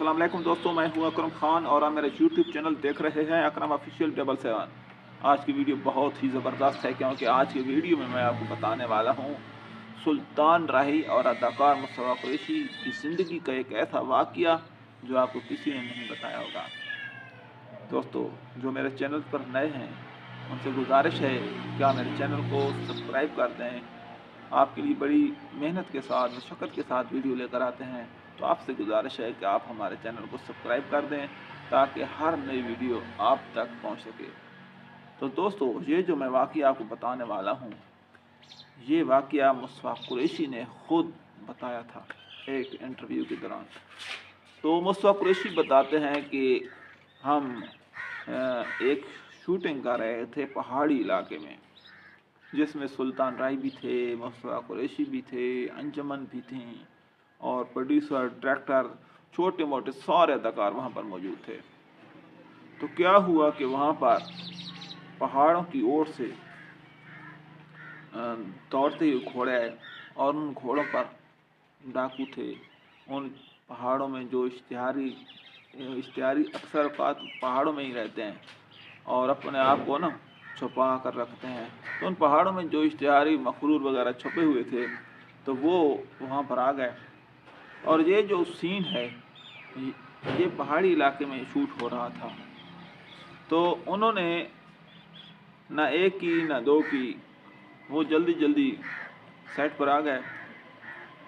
अस्सलाम वालेकुम दोस्तों, मैं हूं अकरम खान और आप मेरा यूट्यूब चैनल देख रहे हैं अकरम ऑफिशियल 777। आज की वीडियो बहुत ही ज़बरदस्त है क्योंकि आज की वीडियो में मैं आपको बताने वाला हूं सुल्तान राही और अदाकार मुस्तफ़ा कुरैशी की ज़िंदगी का एक ऐसा वाक़या जो आपको किसी ने नहीं बताया होगा। दोस्तों, जो मेरे चैनल पर नए हैं उनसे गुजारिश है कि आप मेरे चैनल को सब्सक्राइब कर दें। आपके लिए बड़ी मेहनत के साथ, मशक्क़त के साथ वीडियो लेकर आते हैं, तो आपसे गुजारिश है कि आप हमारे चैनल को सब्सक्राइब कर दें ताकि हर नई वीडियो आप तक पहुंच सके। तो दोस्तों, ये जो मैं वाक़या आपको बताने वाला हूं, ये वाक़या मुस्तफ़ा कुरैशी ने ख़ुद बताया था एक इंटरव्यू के दौरान। तो मुस्तफ़ा कुरैशी बताते हैं कि हम एक शूटिंग कर रहे थे पहाड़ी इलाके में, जिसमें सुल्तान राही भी थे, मुस्तफ़ा कुरैशी भी थे, अंजुमन भी थी और प्रोड्यूसर, डायरेक्टर, छोटे मोटे सारे अदाकार वहाँ पर मौजूद थे। तो क्या हुआ कि वहाँ पर पहाड़ों की ओर से दौड़ते हुए घोड़े आए और उन घोड़ों पर डाकू थे। उन पहाड़ों में जो इश्तिहारी अक्सर पहाड़ों में ही रहते हैं और अपने आप को ना छुपा कर रखते हैं। तो उन पहाड़ों में जो इश्तिहारी मखरूर वगैरह छुपे हुए थे, तो वो वहाँ पर आ गए। और ये जो सीन है, ये पहाड़ी इलाके में शूट हो रहा था। तो उन्होंने ना एक की ना दो की, वो जल्दी जल्दी सेट पर आ गए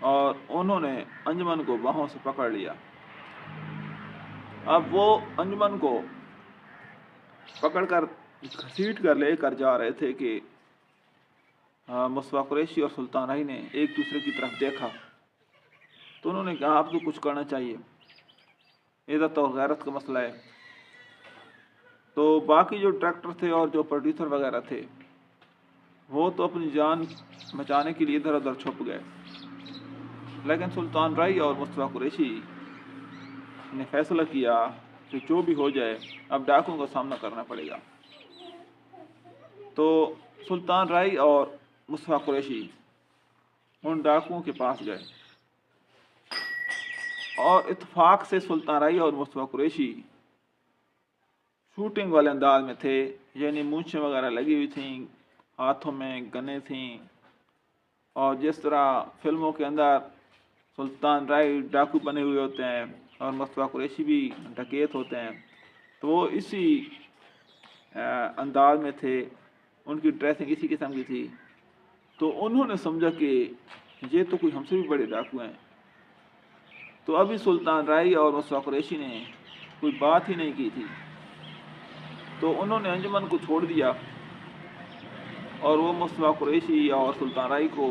और उन्होंने अंजुमन को बाहों से पकड़ लिया। अब वो अंजुमन को पकड़कर घसीट कर लेकर जा रहे थे कि मुस्तफ़ा कुरैशी और सुल्तान राही ने एक दूसरे की तरफ देखा। तो उन्होंने कहा, आपको कुछ करना चाहिए, इज़्ज़त और गैरत का मसला है। तो बाकी जो डायरेक्टर थे और जो प्रोड्यूसर वगैरह थे, वो तो अपनी जान बचाने के लिए इधर उधर छुप गए। लेकिन सुल्तान राही और मुस्तफ़ा कुरैशी ने फैसला किया कि जो भी हो जाए, अब डाकुओं का सामना करना पड़ेगा। तो सुल्तान राही और मुस्तफ़ा कुरैशी उन डाकुओं के पास गए और इत्तेफाक से सुल्तान राही और मुस्तफ़ा कुरैशी शूटिंग वाले अंदाज में थे, यानी मूंछें वगैरह लगी हुई थीं, हाथों में गनें थीं। और जिस तरह फिल्मों के अंदर सुल्तान राही डाकू बने हुए होते हैं और मुस्तफ़ा कुरैशी भी डकैत होते हैं, तो वो इसी अंदाज में थे, उनकी ड्रेसिंग इसी किस्म की थी। तो उन्होंने समझा कि ये तो कोई हमसे भी बड़े डाकू हैं। तो अभी सुल्तान राही और मुस्तफ़ा कुरैशी ने कोई बात ही नहीं की थी। तो उन्होंने अंजुमन को छोड़ दिया और वो मुस्तफ़ा कुरैशी और सुल्तान राही को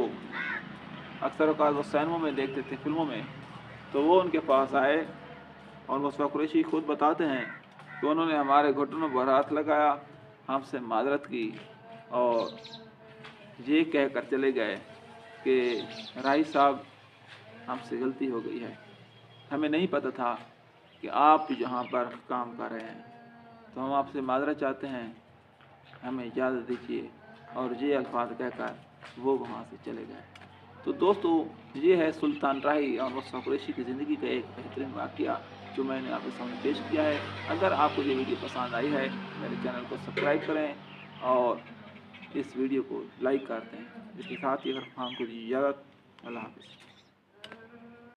अक्सर औक़ात वो सिनेमा में देखते थे, फिल्मों में। तो वो उनके पास आए और मुस्तफ़ा कुरैशी खुद बताते हैं कि उन्होंने हमारे घुटनों पर हाथ लगाया, हमसे माज़रत की और ये कह कर चले गए कि राही साहब, हमसे गलती हो गई है, हमें नहीं पता था कि आप यहाँ पर काम कर रहे हैं, तो हम आपसे माज़रत चाहते हैं, हमें इजाज़त दीजिए। और ये अल्फाज कहकर वो वहाँ से चले गए। तो दोस्तों, ये है सुल्तान राही और मुस्तफ़ा कुरैशी की ज़िंदगी का एक बेहतरीन वाक़या जो मैंने आपके सामने पेश किया है। अगर आपको ये वीडियो पसंद आई है, मेरे चैनल को सब्सक्राइब करें और इस वीडियो को लाइक कर दें। इसके साथ ही अगर खान को इजाज़त, अल्लाह हाफ़िज़।